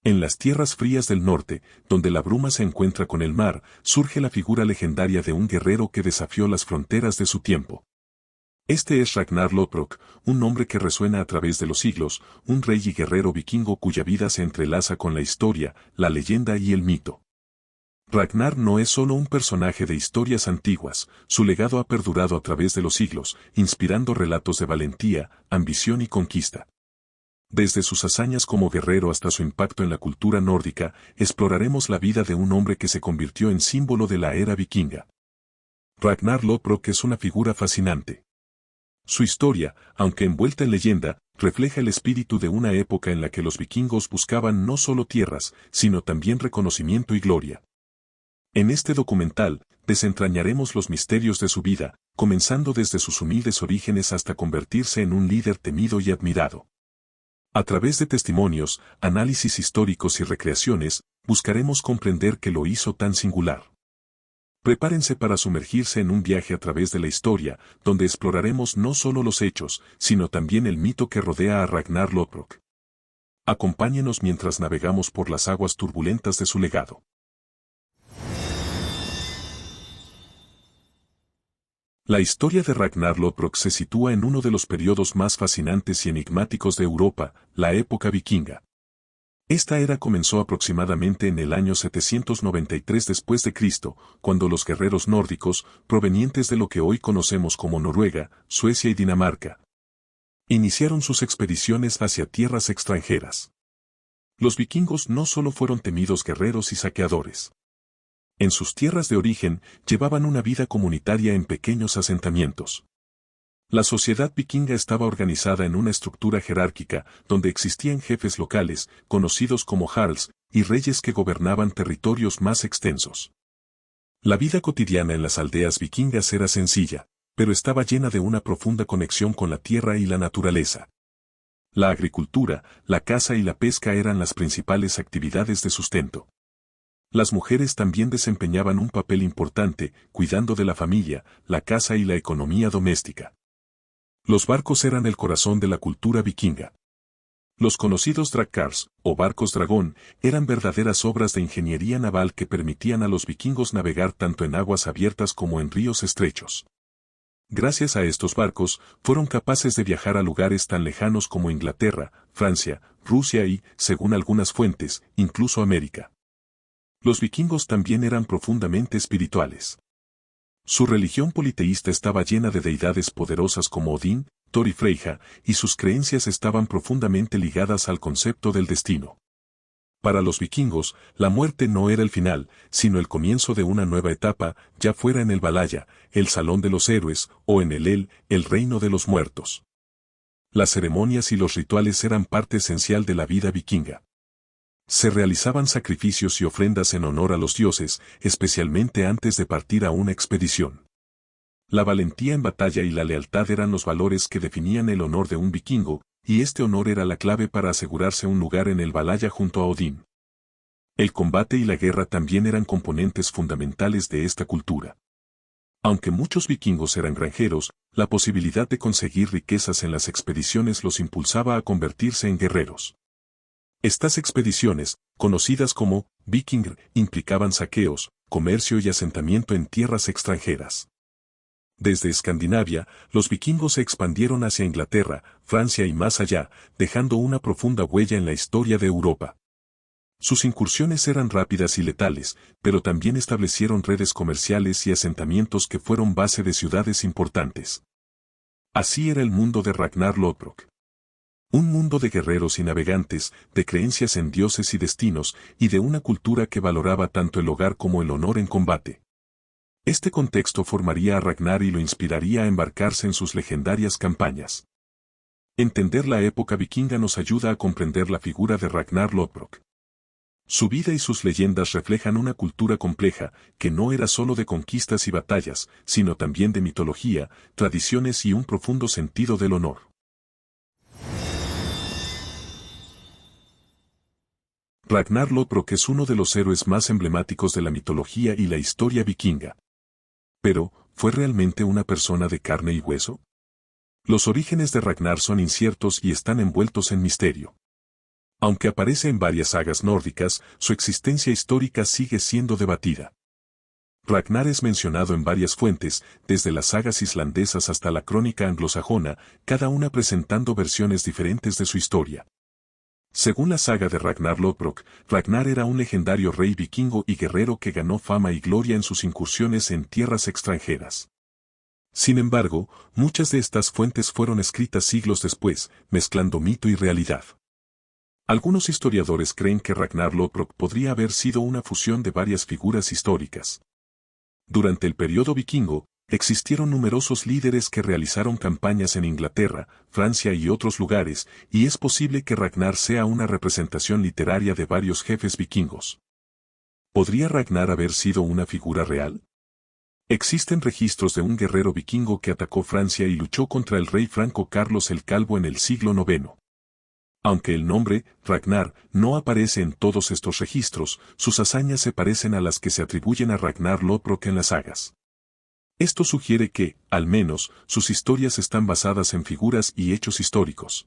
En las tierras frías del norte, donde la bruma se encuentra con el mar, surge la figura legendaria de un guerrero que desafió las fronteras de su tiempo. Este es Ragnar Lodbrok, un nombre que resuena a través de los siglos, un rey y guerrero vikingo cuya vida se entrelaza con la historia, la leyenda y el mito. Ragnar no es solo un personaje de historias antiguas, su legado ha perdurado a través de los siglos, inspirando relatos de valentía, ambición y conquista. Desde sus hazañas como guerrero hasta su impacto en la cultura nórdica, exploraremos la vida de un hombre que se convirtió en símbolo de la era vikinga. Ragnar Lodbrok es una figura fascinante. Su historia, aunque envuelta en leyenda, refleja el espíritu de una época en la que los vikingos buscaban no solo tierras, sino también reconocimiento y gloria. En este documental, desentrañaremos los misterios de su vida, comenzando desde sus humildes orígenes hasta convertirse en un líder temido y admirado. A través de testimonios, análisis históricos y recreaciones, buscaremos comprender qué lo hizo tan singular. Prepárense para sumergirse en un viaje a través de la historia, donde exploraremos no solo los hechos, sino también el mito que rodea a Ragnar Lodbrok. Acompáñenos mientras navegamos por las aguas turbulentas de su legado. La historia de Ragnar Lodbrok se sitúa en uno de los periodos más fascinantes y enigmáticos de Europa, la época vikinga. Esta era comenzó aproximadamente en el año 793 después de Cristo, cuando los guerreros nórdicos, provenientes de lo que hoy conocemos como Noruega, Suecia y Dinamarca, iniciaron sus expediciones hacia tierras extranjeras. Los vikingos no solo fueron temidos guerreros y saqueadores. En sus tierras de origen, llevaban una vida comunitaria en pequeños asentamientos. La sociedad vikinga estaba organizada en una estructura jerárquica, donde existían jefes locales, conocidos como jarls, y reyes que gobernaban territorios más extensos. La vida cotidiana en las aldeas vikingas era sencilla, pero estaba llena de una profunda conexión con la tierra y la naturaleza. La agricultura, la caza y la pesca eran las principales actividades de sustento. Las mujeres también desempeñaban un papel importante, cuidando de la familia, la casa y la economía doméstica. Los barcos eran el corazón de la cultura vikinga. Los conocidos drakkars, o barcos dragón, eran verdaderas obras de ingeniería naval que permitían a los vikingos navegar tanto en aguas abiertas como en ríos estrechos. Gracias a estos barcos, fueron capaces de viajar a lugares tan lejanos como Inglaterra, Francia, Rusia y, según algunas fuentes, incluso América. Los vikingos también eran profundamente espirituales. Su religión politeísta estaba llena de deidades poderosas como Odín, Thor y Freyja, y sus creencias estaban profundamente ligadas al concepto del destino. Para los vikingos, la muerte no era el final, sino el comienzo de una nueva etapa, ya fuera en el Valhalla, el Salón de los Héroes, o en el reino de los muertos. Las ceremonias y los rituales eran parte esencial de la vida vikinga. Se realizaban sacrificios y ofrendas en honor a los dioses, especialmente antes de partir a una expedición. La valentía en batalla y la lealtad eran los valores que definían el honor de un vikingo, y este honor era la clave para asegurarse un lugar en el Valhalla junto a Odín. El combate y la guerra también eran componentes fundamentales de esta cultura. Aunque muchos vikingos eran granjeros, la posibilidad de conseguir riquezas en las expediciones los impulsaba a convertirse en guerreros. Estas expediciones, conocidas como viking, implicaban saqueos, comercio y asentamiento en tierras extranjeras. Desde Escandinavia, los vikingos se expandieron hacia Inglaterra, Francia y más allá, dejando una profunda huella en la historia de Europa. Sus incursiones eran rápidas y letales, pero también establecieron redes comerciales y asentamientos que fueron base de ciudades importantes. Así era el mundo de Ragnar Lodbrok. Un mundo de guerreros y navegantes, de creencias en dioses y destinos, y de una cultura que valoraba tanto el hogar como el honor en combate. Este contexto formaría a Ragnar y lo inspiraría a embarcarse en sus legendarias campañas. Entender la época vikinga nos ayuda a comprender la figura de Ragnar Lodbrok. Su vida y sus leyendas reflejan una cultura compleja, que no era solo de conquistas y batallas, sino también de mitología, tradiciones y un profundo sentido del honor. Ragnar Lodbrok es uno de los héroes más emblemáticos de la mitología y la historia vikinga. Pero, ¿fue realmente una persona de carne y hueso? Los orígenes de Ragnar son inciertos y están envueltos en misterio. Aunque aparece en varias sagas nórdicas, su existencia histórica sigue siendo debatida. Ragnar es mencionado en varias fuentes, desde las sagas islandesas hasta la crónica anglosajona, cada una presentando versiones diferentes de su historia. Según la saga de Ragnar Lodbrok, Ragnar era un legendario rey vikingo y guerrero que ganó fama y gloria en sus incursiones en tierras extranjeras. Sin embargo, muchas de estas fuentes fueron escritas siglos después, mezclando mito y realidad. Algunos historiadores creen que Ragnar Lodbrok podría haber sido una fusión de varias figuras históricas. Durante el periodo vikingo, existieron numerosos líderes que realizaron campañas en Inglaterra, Francia y otros lugares, y es posible que Ragnar sea una representación literaria de varios jefes vikingos. ¿Podría Ragnar haber sido una figura real? Existen registros de un guerrero vikingo que atacó Francia y luchó contra el rey franco Carlos el Calvo en el siglo IX. Aunque el nombre, Ragnar, no aparece en todos estos registros, sus hazañas se parecen a las que se atribuyen a Ragnar Lodbrok en las sagas. Esto sugiere que, al menos, sus historias están basadas en figuras y hechos históricos.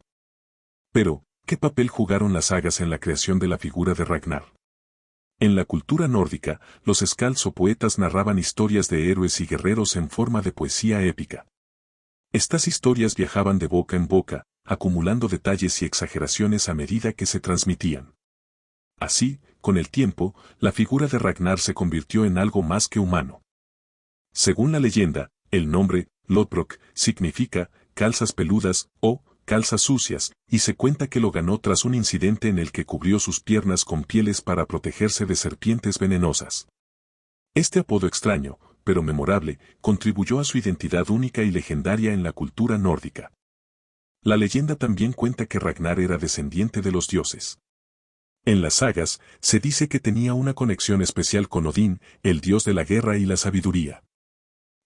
Pero, ¿qué papel jugaron las sagas en la creación de la figura de Ragnar? En la cultura nórdica, los skalds o poetas narraban historias de héroes y guerreros en forma de poesía épica. Estas historias viajaban de boca en boca, acumulando detalles y exageraciones a medida que se transmitían. Así, con el tiempo, la figura de Ragnar se convirtió en algo más que humano. Según la leyenda, el nombre, Lodbrok, significa calzas peludas o calzas sucias, y se cuenta que lo ganó tras un incidente en el que cubrió sus piernas con pieles para protegerse de serpientes venenosas. Este apodo extraño, pero memorable, contribuyó a su identidad única y legendaria en la cultura nórdica. La leyenda también cuenta que Ragnar era descendiente de los dioses. En las sagas, se dice que tenía una conexión especial con Odín, el dios de la guerra y la sabiduría.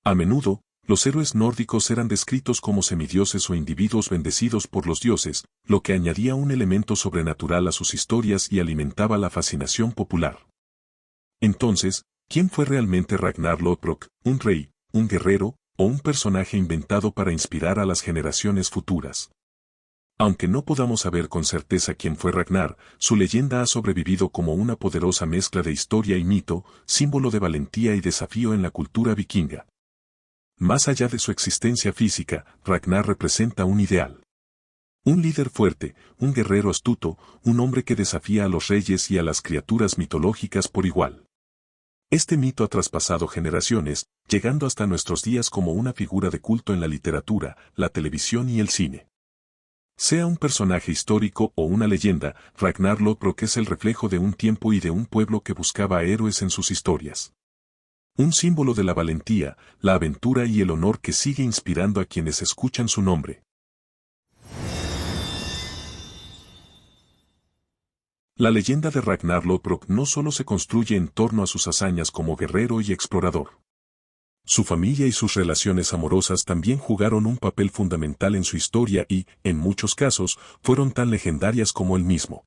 A menudo, los héroes nórdicos eran descritos como semidioses o individuos bendecidos por los dioses, lo que añadía un elemento sobrenatural a sus historias y alimentaba la fascinación popular. Entonces, ¿quién fue realmente Ragnar Lodbrok, un rey, un guerrero, o un personaje inventado para inspirar a las generaciones futuras? Aunque no podamos saber con certeza quién fue Ragnar, su leyenda ha sobrevivido como una poderosa mezcla de historia y mito, símbolo de valentía y desafío en la cultura vikinga. Más allá de su existencia física, Ragnar representa un ideal. Un líder fuerte, un guerrero astuto, un hombre que desafía a los reyes y a las criaturas mitológicas por igual. Este mito ha traspasado generaciones, llegando hasta nuestros días como una figura de culto en la literatura, la televisión y el cine. Sea un personaje histórico o una leyenda, Ragnar Lodbrok es el reflejo de un tiempo y de un pueblo que buscaba héroes en sus historias. Un símbolo de la valentía, la aventura y el honor que sigue inspirando a quienes escuchan su nombre. La leyenda de Ragnar Lodbrok no solo se construye en torno a sus hazañas como guerrero y explorador. Su familia y sus relaciones amorosas también jugaron un papel fundamental en su historia y, en muchos casos, fueron tan legendarias como él mismo.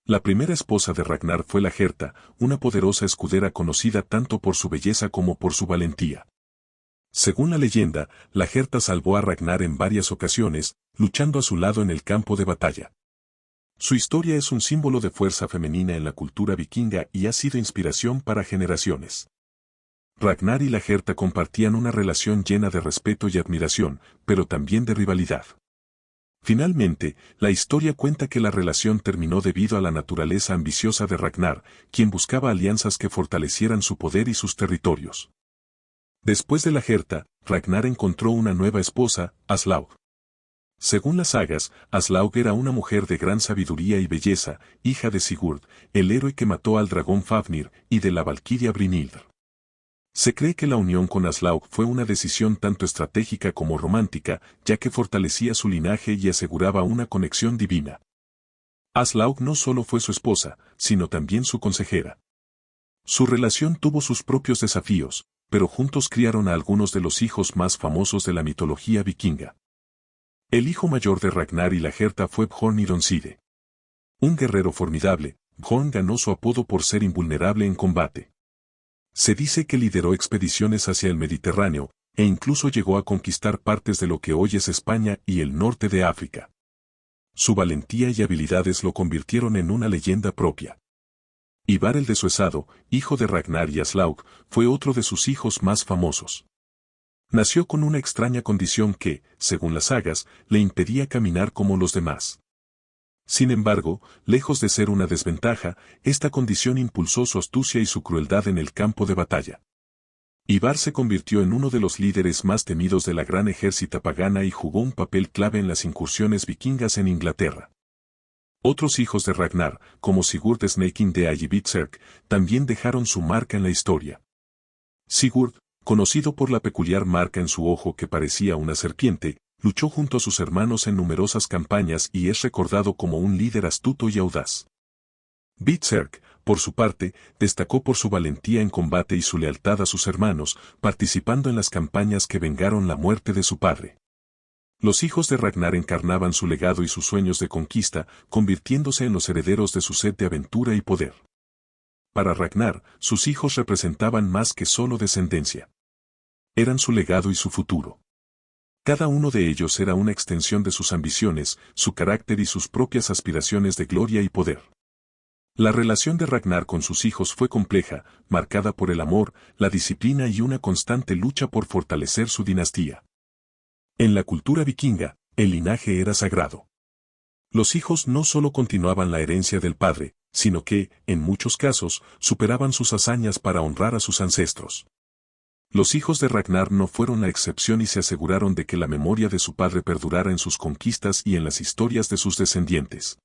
La primera esposa de Ragnar fue Lagertha, una poderosa escudera conocida tanto por su belleza como por su valentía. Según la leyenda, Lagertha salvó a Ragnar en varias ocasiones, luchando a su lado en el campo de batalla. Su historia es un símbolo de fuerza femenina en la cultura vikinga y ha sido inspiración para generaciones. Ragnar y Lagertha compartían una relación llena de respeto y admiración, pero también de rivalidad. Finalmente, la historia cuenta que la relación terminó debido a la naturaleza ambiciosa de Ragnar, quien buscaba alianzas que fortalecieran su poder y sus territorios. Después de Lagertha, Ragnar encontró una nueva esposa, Aslaug. Según las sagas, Aslaug era una mujer de gran sabiduría y belleza, hija de Sigurd, el héroe que mató al dragón Fafnir, y de la valquiria Brynhildr. Se cree que la unión con Aslaug fue una decisión tanto estratégica como romántica, ya que fortalecía su linaje y aseguraba una conexión divina. Aslaug no solo fue su esposa, sino también su consejera. Su relación tuvo sus propios desafíos, pero juntos criaron a algunos de los hijos más famosos de la mitología vikinga. El hijo mayor de Ragnar y Lagertha fue Bjorn Ironside. Un guerrero formidable, Bjorn ganó su apodo por ser invulnerable en combate. Se dice que lideró expediciones hacia el Mediterráneo, e incluso llegó a conquistar partes de lo que hoy es España y el norte de África. Su valentía y habilidades lo convirtieron en una leyenda propia. Ivar el Desuesado, hijo de Ragnar y Aslaug, fue otro de sus hijos más famosos. Nació con una extraña condición que, según las sagas, le impedía caminar como los demás. Sin embargo, lejos de ser una desventaja, esta condición impulsó su astucia y su crueldad en el campo de batalla. Ivar se convirtió en uno de los líderes más temidos de la gran ejército pagana y jugó un papel clave en las incursiones vikingas en Inglaterra. Otros hijos de Ragnar, como Sigurd Snake-in-the-Eye y Berserk, también dejaron su marca en la historia. Sigurd, conocido por la peculiar marca en su ojo que parecía una serpiente, luchó junto a sus hermanos en numerosas campañas y es recordado como un líder astuto y audaz. Berserk, por su parte, destacó por su valentía en combate y su lealtad a sus hermanos, participando en las campañas que vengaron la muerte de su padre. Los hijos de Ragnar encarnaban su legado y sus sueños de conquista, convirtiéndose en los herederos de su sed de aventura y poder. Para Ragnar, sus hijos representaban más que solo descendencia. Eran su legado y su futuro. Cada uno de ellos era una extensión de sus ambiciones, su carácter y sus propias aspiraciones de gloria y poder. La relación de Ragnar con sus hijos fue compleja, marcada por el amor, la disciplina y una constante lucha por fortalecer su dinastía. En la cultura vikinga, el linaje era sagrado. Los hijos no solo continuaban la herencia del padre, sino que, en muchos casos, superaban sus hazañas para honrar a sus ancestros. Los hijos de Ragnar no fueron la excepción y se aseguraron de que la memoria de su padre perdurara en sus conquistas y en las historias de sus descendientes.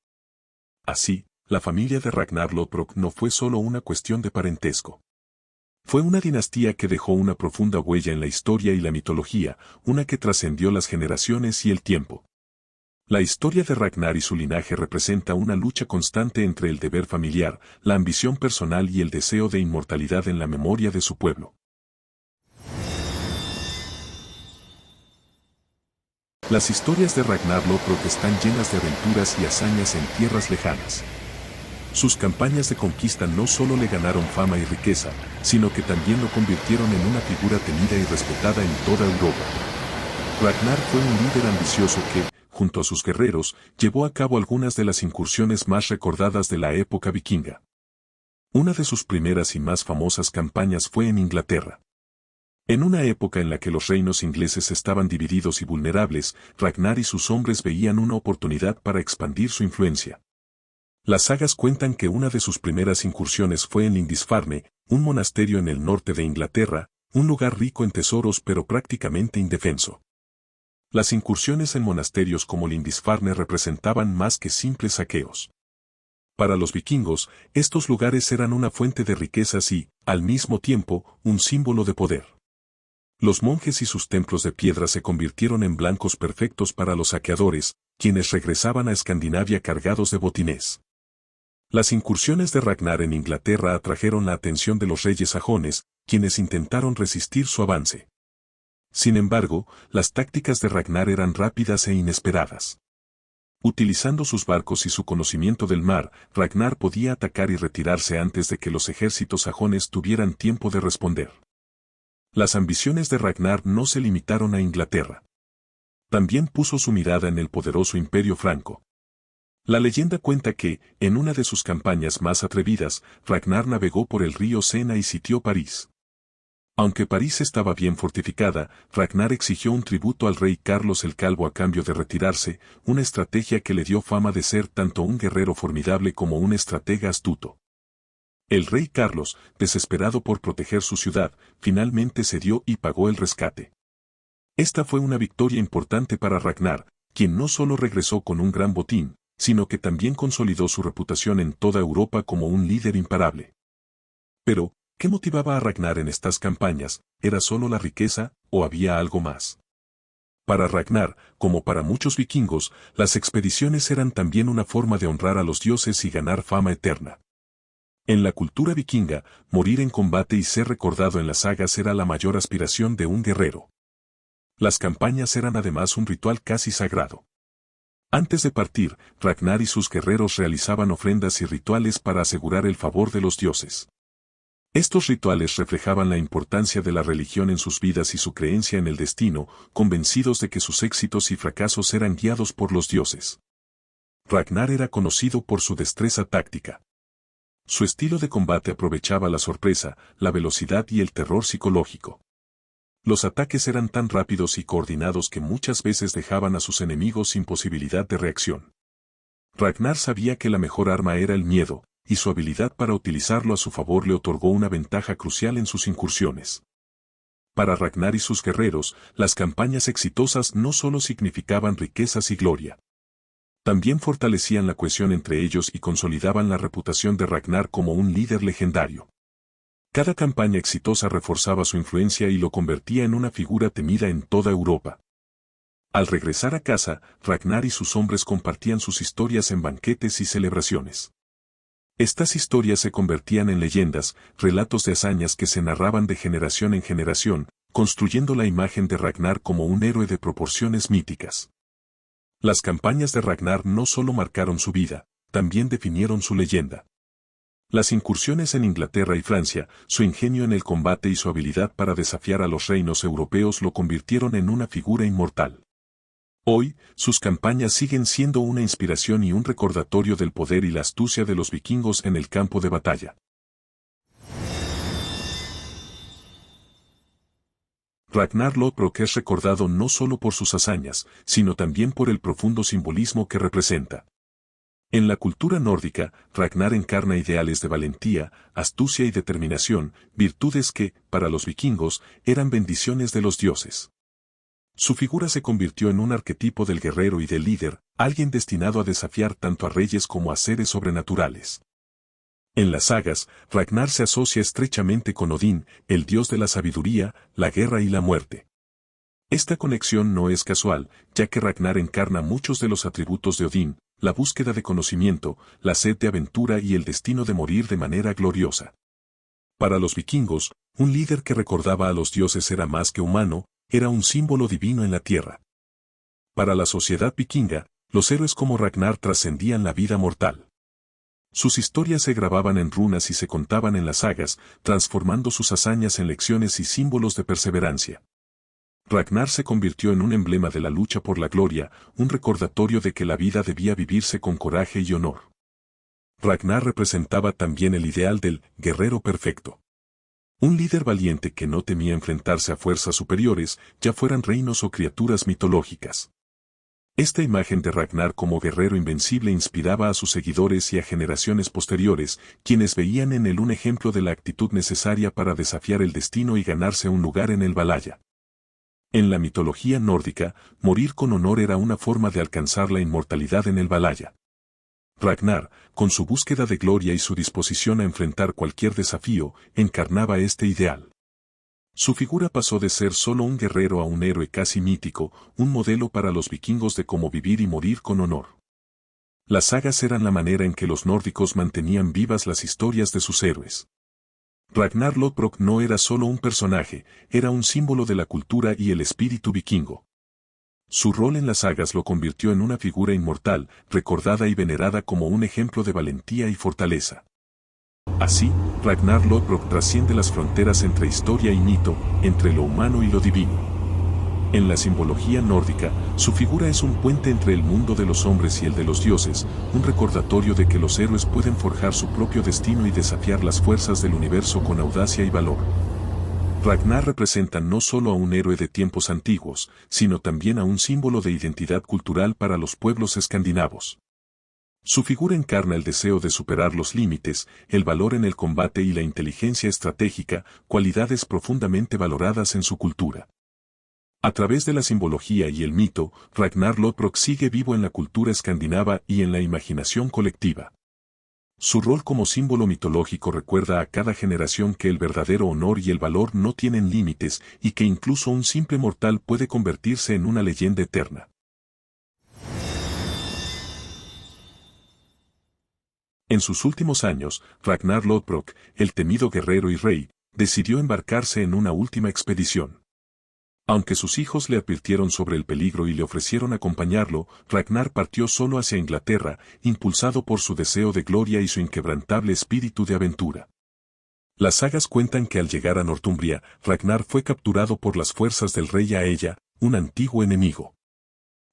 Así, la familia de Ragnar Lodbrok no fue solo una cuestión de parentesco. Fue una dinastía que dejó una profunda huella en la historia y la mitología, una que trascendió las generaciones y el tiempo. La historia de Ragnar y su linaje representa una lucha constante entre el deber familiar, la ambición personal y el deseo de inmortalidad en la memoria de su pueblo. Las historias de Ragnar Lodbrok están llenas de aventuras y hazañas en tierras lejanas. Sus campañas de conquista no solo le ganaron fama y riqueza, sino que también lo convirtieron en una figura temida y respetada en toda Europa. Ragnar fue un líder ambicioso que, junto a sus guerreros, llevó a cabo algunas de las incursiones más recordadas de la época vikinga. Una de sus primeras y más famosas campañas fue en Inglaterra. En una época en la que los reinos ingleses estaban divididos y vulnerables, Ragnar y sus hombres veían una oportunidad para expandir su influencia. Las sagas cuentan que una de sus primeras incursiones fue en Lindisfarne, un monasterio en el norte de Inglaterra, un lugar rico en tesoros pero prácticamente indefenso. Las incursiones en monasterios como Lindisfarne representaban más que simples saqueos. Para los vikingos, estos lugares eran una fuente de riquezas y, al mismo tiempo, un símbolo de poder. Los monjes y sus templos de piedra se convirtieron en blancos perfectos para los saqueadores, quienes regresaban a Escandinavia cargados de botines. Las incursiones de Ragnar en Inglaterra atrajeron la atención de los reyes sajones, quienes intentaron resistir su avance. Sin embargo, las tácticas de Ragnar eran rápidas e inesperadas. Utilizando sus barcos y su conocimiento del mar, Ragnar podía atacar y retirarse antes de que los ejércitos sajones tuvieran tiempo de responder. Las ambiciones de Ragnar no se limitaron a Inglaterra. También puso su mirada en el poderoso Imperio franco. La leyenda cuenta que, en una de sus campañas más atrevidas, Ragnar navegó por el río Sena y sitió París. Aunque París estaba bien fortificada, Ragnar exigió un tributo al rey Carlos el Calvo a cambio de retirarse, una estrategia que le dio fama de ser tanto un guerrero formidable como un estratega astuto. El rey Carlos, desesperado por proteger su ciudad, finalmente cedió y pagó el rescate. Esta fue una victoria importante para Ragnar, quien no solo regresó con un gran botín, sino que también consolidó su reputación en toda Europa como un líder imparable. Pero, ¿qué motivaba a Ragnar en estas campañas? ¿Era solo la riqueza, o había algo más? Para Ragnar, como para muchos vikingos, las expediciones eran también una forma de honrar a los dioses y ganar fama eterna. En la cultura vikinga, morir en combate y ser recordado en las sagas era la mayor aspiración de un guerrero. Las campañas eran además un ritual casi sagrado. Antes de partir, Ragnar y sus guerreros realizaban ofrendas y rituales para asegurar el favor de los dioses. Estos rituales reflejaban la importancia de la religión en sus vidas y su creencia en el destino, convencidos de que sus éxitos y fracasos eran guiados por los dioses. Ragnar era conocido por su destreza táctica. Su estilo de combate aprovechaba la sorpresa, la velocidad y el terror psicológico. Los ataques eran tan rápidos y coordinados que muchas veces dejaban a sus enemigos sin posibilidad de reacción. Ragnar sabía que la mejor arma era el miedo, y su habilidad para utilizarlo a su favor le otorgó una ventaja crucial en sus incursiones. Para Ragnar y sus guerreros, las campañas exitosas no solo significaban riquezas y gloria. También fortalecían la cohesión entre ellos y consolidaban la reputación de Ragnar como un líder legendario. Cada campaña exitosa reforzaba su influencia y lo convertía en una figura temida en toda Europa. Al regresar a casa, Ragnar y sus hombres compartían sus historias en banquetes y celebraciones. Estas historias se convertían en leyendas, relatos de hazañas que se narraban de generación en generación, construyendo la imagen de Ragnar como un héroe de proporciones míticas. Las campañas de Ragnar no solo marcaron su vida, también definieron su leyenda. Las incursiones en Inglaterra y Francia, su ingenio en el combate y su habilidad para desafiar a los reinos europeos lo convirtieron en una figura inmortal. Hoy, sus campañas siguen siendo una inspiración y un recordatorio del poder y la astucia de los vikingos en el campo de batalla. Ragnar Lodbrok es recordado no solo por sus hazañas, sino también por el profundo simbolismo que representa. En la cultura nórdica, Ragnar encarna ideales de valentía, astucia y determinación, virtudes que, para los vikingos, eran bendiciones de los dioses. Su figura se convirtió en un arquetipo del guerrero y del líder, alguien destinado a desafiar tanto a reyes como a seres sobrenaturales. En las sagas, Ragnar se asocia estrechamente con Odín, el dios de la sabiduría, la guerra y la muerte. Esta conexión no es casual, ya que Ragnar encarna muchos de los atributos de Odín, la búsqueda de conocimiento, la sed de aventura y el destino de morir de manera gloriosa. Para los vikingos, un líder que recordaba a los dioses era más que humano, era un símbolo divino en la tierra. Para la sociedad vikinga, los héroes como Ragnar trascendían la vida mortal. Sus historias se grababan en runas y se contaban en las sagas, transformando sus hazañas en lecciones y símbolos de perseverancia. Ragnar se convirtió en un emblema de la lucha por la gloria, un recordatorio de que la vida debía vivirse con coraje y honor. Ragnar representaba también el ideal del guerrero perfecto. Un líder valiente que no temía enfrentarse a fuerzas superiores, ya fueran reinos o criaturas mitológicas. Esta imagen de Ragnar como guerrero invencible inspiraba a sus seguidores y a generaciones posteriores, quienes veían en él un ejemplo de la actitud necesaria para desafiar el destino y ganarse un lugar en el Valhalla. En la mitología nórdica, morir con honor era una forma de alcanzar la inmortalidad en el Valhalla. Ragnar, con su búsqueda de gloria y su disposición a enfrentar cualquier desafío, encarnaba este ideal. Su figura pasó de ser solo un guerrero a un héroe casi mítico, un modelo para los vikingos de cómo vivir y morir con honor. Las sagas eran la manera en que los nórdicos mantenían vivas las historias de sus héroes. Ragnar Lodbrok no era solo un personaje, era un símbolo de la cultura y el espíritu vikingo. Su rol en las sagas lo convirtió en una figura inmortal, recordada y venerada como un ejemplo de valentía y fortaleza. Así, Ragnar Lodbrok trasciende las fronteras entre historia y mito, entre lo humano y lo divino. En la simbología nórdica, su figura es un puente entre el mundo de los hombres y el de los dioses, un recordatorio de que los héroes pueden forjar su propio destino y desafiar las fuerzas del universo con audacia y valor. Ragnar representa no solo a un héroe de tiempos antiguos, sino también a un símbolo de identidad cultural para los pueblos escandinavos. Su figura encarna el deseo de superar los límites, el valor en el combate y la inteligencia estratégica, cualidades profundamente valoradas en su cultura. A través de la simbología y el mito, Ragnar Lodbrok sigue vivo en la cultura escandinava y en la imaginación colectiva. Su rol como símbolo mitológico recuerda a cada generación que el verdadero honor y el valor no tienen límites y que incluso un simple mortal puede convertirse en una leyenda eterna. En sus últimos años, Ragnar Lodbrok, el temido guerrero y rey, decidió embarcarse en una última expedición. Aunque sus hijos le advirtieron sobre el peligro y le ofrecieron acompañarlo, Ragnar partió solo hacia Inglaterra, impulsado por su deseo de gloria y su inquebrantable espíritu de aventura. Las sagas cuentan que al llegar a Northumbria, Ragnar fue capturado por las fuerzas del rey Aella, un antiguo enemigo.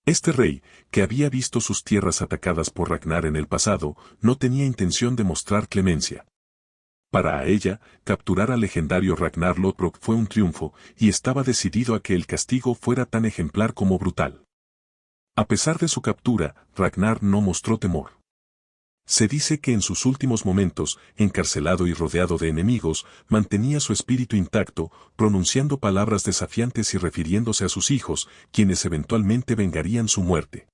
Este rey, que había visto sus tierras atacadas por Ragnar en el pasado, no tenía intención de mostrar clemencia. Para ella, capturar al legendario Ragnar Lodbrok fue un triunfo, y estaba decidido a que el castigo fuera tan ejemplar como brutal. A pesar de su captura, Ragnar no mostró temor. Se dice que en sus últimos momentos, encarcelado y rodeado de enemigos, mantenía su espíritu intacto, pronunciando palabras desafiantes y refiriéndose a sus hijos, quienes eventualmente vengarían su muerte.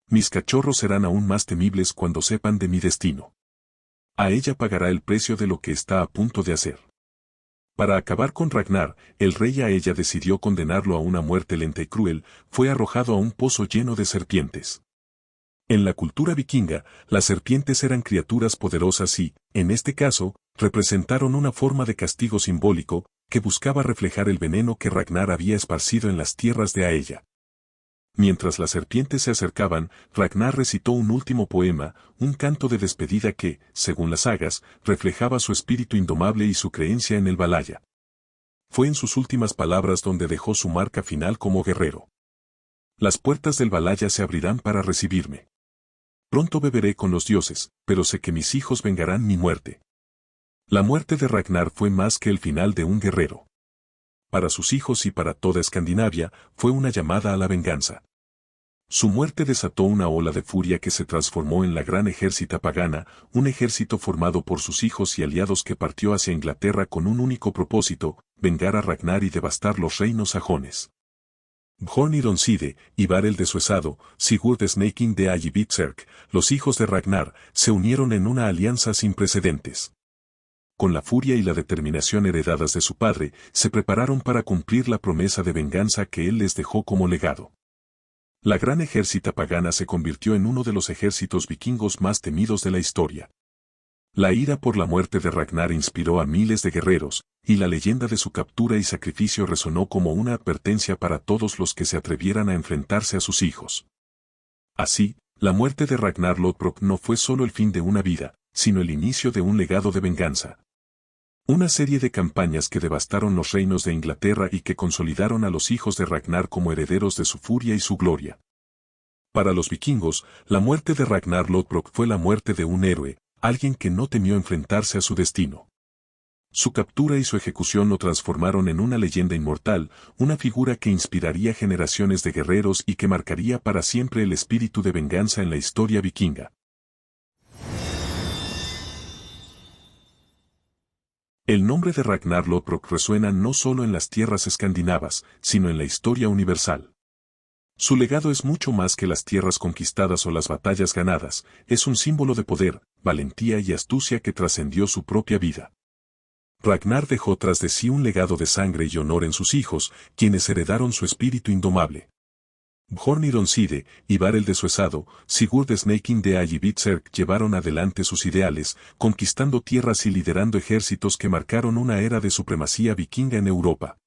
Mis cachorros serán aún más temibles cuando sepan de mi destino. A ella pagará el precio de lo que está a punto de hacer. Para acabar con Ragnar, el rey a ella decidió condenarlo a una muerte lenta y cruel, fue arrojado a un pozo lleno de serpientes. En la cultura vikinga, las serpientes eran criaturas poderosas y, en este caso, representaron una forma de castigo simbólico, que buscaba reflejar el veneno que Ragnar había esparcido en las tierras de Aella. Mientras las serpientes se acercaban, Ragnar recitó un último poema, un canto de despedida que, según las sagas, reflejaba su espíritu indomable y su creencia en el Valhalla. Fue en sus últimas palabras donde dejó su marca final como guerrero. Las puertas del Valhalla se abrirán para recibirme. Pronto beberé con los dioses, pero sé que mis hijos vengarán mi muerte. La muerte de Ragnar fue más que el final de un guerrero. Para sus hijos y para toda Escandinavia, fue una llamada a la venganza. Su muerte desató una ola de furia que se transformó en la gran ejércita pagana, un ejército formado por sus hijos y aliados que partió hacia Inglaterra con un único propósito, vengar a Ragnar y devastar los reinos sajones. Bjorn y Donside, Ivar el Desuesado, Sigurd Snaking de Agibitserk, los hijos de Ragnar, se unieron en una alianza sin precedentes. Con la furia y la determinación heredadas de su padre, se prepararon para cumplir la promesa de venganza que él les dejó como legado. La gran ejércita pagana se convirtió en uno de los ejércitos vikingos más temidos de la historia. La ira por la muerte de Ragnar inspiró a miles de guerreros, y la leyenda de su captura y sacrificio resonó como una advertencia para todos los que se atrevieran a enfrentarse a sus hijos. Así, la muerte de Ragnar Lodbrok no fue solo el fin de una vida, sino el inicio de un legado de venganza. Una serie de campañas que devastaron los reinos de Inglaterra y que consolidaron a los hijos de Ragnar como herederos de su furia y su gloria. Para los vikingos, la muerte de Ragnar Lodbrok fue la muerte de un héroe, alguien que no temió enfrentarse a su destino. Su captura y su ejecución lo transformaron en una leyenda inmortal, una figura que inspiraría generaciones de guerreros y que marcaría para siempre el espíritu de venganza en la historia vikinga. El nombre de Ragnar Lodbrok resuena no solo en las tierras escandinavas, sino en la historia universal. Su legado es mucho más que las tierras conquistadas o las batallas ganadas, es un símbolo de poder, valentía y astucia que trascendió su propia vida. Ragnar dejó tras de sí un legado de sangre y honor en sus hijos, quienes heredaron su espíritu indomable. Bjorn y Donside, Ivar el Desuesado, Sigurd Snaking de Agibitserk llevaron adelante sus ideales, conquistando tierras y liderando ejércitos que marcaron una era de supremacía vikinga en Europa.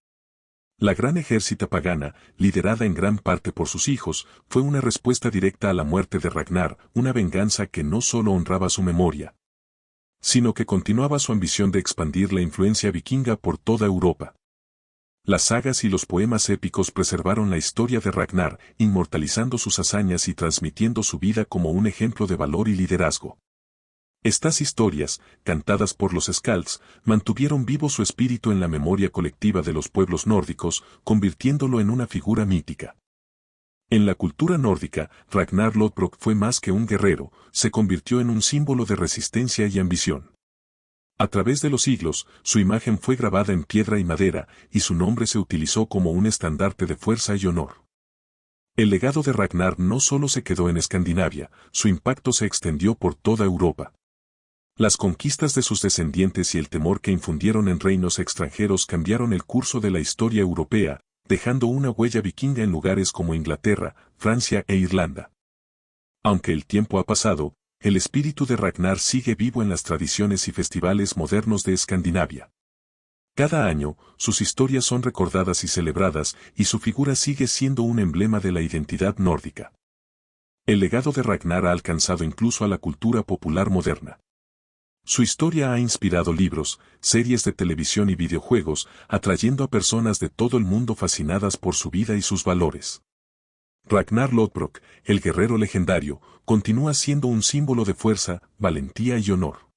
La gran ejércita pagana, liderada en gran parte por sus hijos, fue una respuesta directa a la muerte de Ragnar, una venganza que no solo honraba su memoria, sino que continuaba su ambición de expandir la influencia vikinga por toda Europa. Las sagas y los poemas épicos preservaron la historia de Ragnar, inmortalizando sus hazañas y transmitiendo su vida como un ejemplo de valor y liderazgo. Estas historias, cantadas por los Skalds, mantuvieron vivo su espíritu en la memoria colectiva de los pueblos nórdicos, convirtiéndolo en una figura mítica. En la cultura nórdica, Ragnar Lodbrok fue más que un guerrero, se convirtió en un símbolo de resistencia y ambición. A través de los siglos, su imagen fue grabada en piedra y madera, y su nombre se utilizó como un estandarte de fuerza y honor. El legado de Ragnar no solo se quedó en Escandinavia, su impacto se extendió por toda Europa. Las conquistas de sus descendientes y el temor que infundieron en reinos extranjeros cambiaron el curso de la historia europea, dejando una huella vikinga en lugares como Inglaterra, Francia e Irlanda. Aunque el tiempo ha pasado, el espíritu de Ragnar sigue vivo en las tradiciones y festivales modernos de Escandinavia. Cada año, sus historias son recordadas y celebradas, y su figura sigue siendo un emblema de la identidad nórdica. El legado de Ragnar ha alcanzado incluso a la cultura popular moderna. Su historia ha inspirado libros, series de televisión y videojuegos, atrayendo a personas de todo el mundo fascinadas por su vida y sus valores. Ragnar Lodbrok, el guerrero legendario, continúa siendo un símbolo de fuerza, valentía y honor.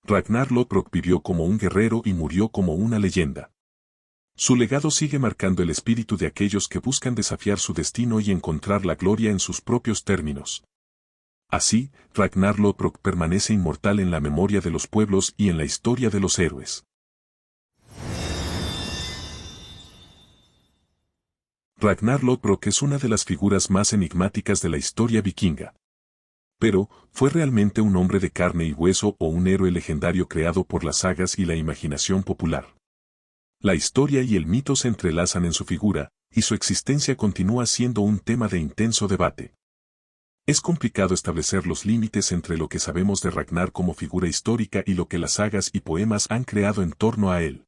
Ragnar Lodbrok vivió como un guerrero y murió como una leyenda. Su legado sigue marcando el espíritu de aquellos que buscan desafiar su destino y encontrar la gloria en sus propios términos. Así, Ragnar Lodbrok permanece inmortal en la memoria de los pueblos y en la historia de los héroes. Ragnar Lodbrok es una de las figuras más enigmáticas de la historia vikinga. Pero, ¿fue realmente un hombre de carne y hueso o un héroe legendario creado por las sagas y la imaginación popular? La historia y el mito se entrelazan en su figura, y su existencia continúa siendo un tema de intenso debate. Es complicado establecer los límites entre lo que sabemos de Ragnar como figura histórica y lo que las sagas y poemas han creado en torno a él.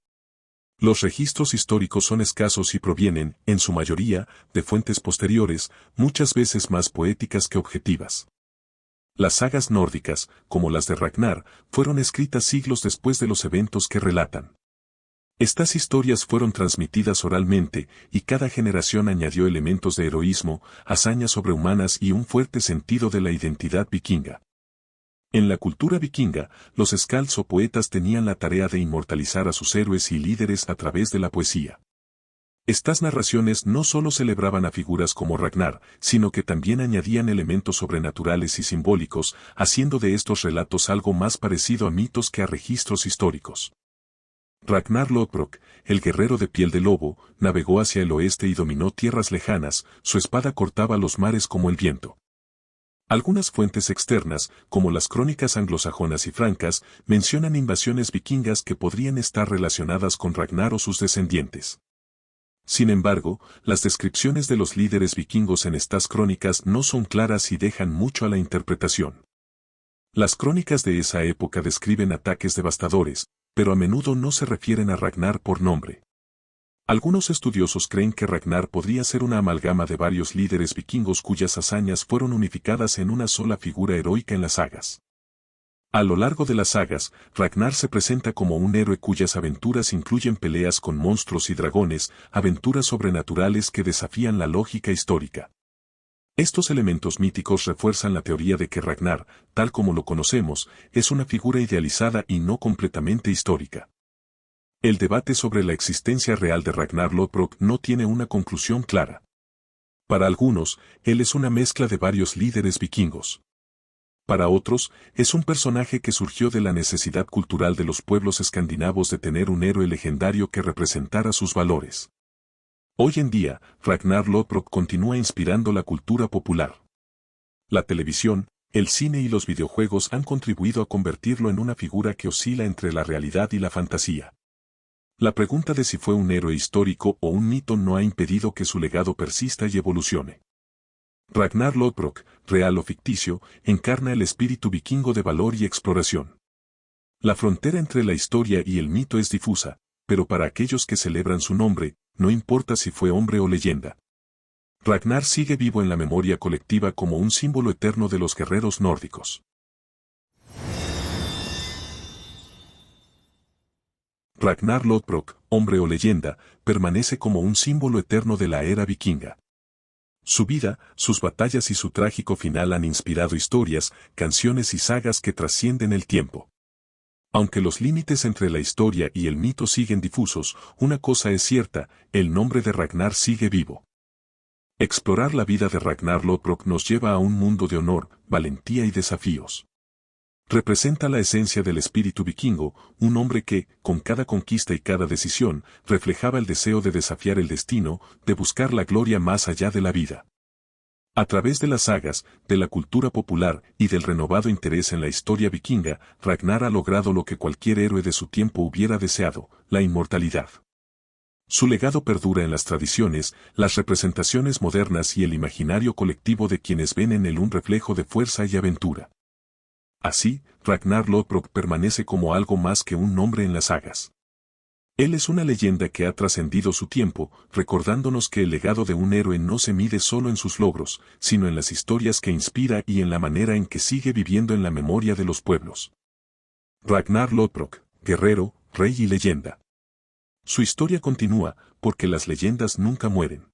Los registros históricos son escasos y provienen, en su mayoría, de fuentes posteriores, muchas veces más poéticas que objetivas. Las sagas nórdicas, como las de Ragnar, fueron escritas siglos después de los eventos que relatan. Estas historias fueron transmitidas oralmente, y cada generación añadió elementos de heroísmo, hazañas sobrehumanas y un fuerte sentido de la identidad vikinga. En la cultura vikinga, los skalds o poetas tenían la tarea de inmortalizar a sus héroes y líderes a través de la poesía. Estas narraciones no solo celebraban a figuras como Ragnar, sino que también añadían elementos sobrenaturales y simbólicos, haciendo de estos relatos algo más parecido a mitos que a registros históricos. Ragnar Lodbrok, el guerrero de piel de lobo, navegó hacia el oeste y dominó tierras lejanas, su espada cortaba los mares como el viento. Algunas fuentes externas, como las crónicas anglosajonas y francas, mencionan invasiones vikingas que podrían estar relacionadas con Ragnar o sus descendientes. Sin embargo, las descripciones de los líderes vikingos en estas crónicas no son claras y dejan mucho a la interpretación. Las crónicas de esa época describen ataques devastadores, pero a menudo no se refieren a Ragnar por nombre. Algunos estudiosos creen que Ragnar podría ser una amalgama de varios líderes vikingos cuyas hazañas fueron unificadas en una sola figura heroica en las sagas. A lo largo de las sagas, Ragnar se presenta como un héroe cuyas aventuras incluyen peleas con monstruos y dragones, aventuras sobrenaturales que desafían la lógica histórica. Estos elementos míticos refuerzan la teoría de que Ragnar, tal como lo conocemos, es una figura idealizada y no completamente histórica. El debate sobre la existencia real de Ragnar Lodbrok no tiene una conclusión clara. Para algunos, él es una mezcla de varios líderes vikingos. Para otros, es un personaje que surgió de la necesidad cultural de los pueblos escandinavos de tener un héroe legendario que representara sus valores. Hoy en día, Ragnar Lodbrok continúa inspirando la cultura popular. La televisión, el cine y los videojuegos han contribuido a convertirlo en una figura que oscila entre la realidad y la fantasía. La pregunta de si fue un héroe histórico o un mito no ha impedido que su legado persista y evolucione. Ragnar Lodbrok, real o ficticio, encarna el espíritu vikingo de valor y exploración. La frontera entre la historia y el mito es difusa, pero para aquellos que celebran su nombre, no importa si fue hombre o leyenda. Ragnar sigue vivo en la memoria colectiva como un símbolo eterno de los guerreros nórdicos. Ragnar Lodbrok, hombre o leyenda, permanece como un símbolo eterno de la era vikinga. Su vida, sus batallas y su trágico final han inspirado historias, canciones y sagas que trascienden el tiempo. Aunque los límites entre la historia y el mito siguen difusos, una cosa es cierta, el nombre de Ragnar sigue vivo. Explorar la vida de Ragnar Lodbrok nos lleva a un mundo de honor, valentía y desafíos. Representa la esencia del espíritu vikingo, un hombre que, con cada conquista y cada decisión, reflejaba el deseo de desafiar el destino, de buscar la gloria más allá de la vida. A través de las sagas, de la cultura popular y del renovado interés en la historia vikinga, Ragnar ha logrado lo que cualquier héroe de su tiempo hubiera deseado, la inmortalidad. Su legado perdura en las tradiciones, las representaciones modernas y el imaginario colectivo de quienes ven en él un reflejo de fuerza y aventura. Así, Ragnar Lodbrok permanece como algo más que un nombre en las sagas. Él es una leyenda que ha trascendido su tiempo, recordándonos que el legado de un héroe no se mide solo en sus logros, sino en las historias que inspira y en la manera en que sigue viviendo en la memoria de los pueblos. Ragnar Lodbrok, guerrero, rey y leyenda. Su historia continúa, porque las leyendas nunca mueren.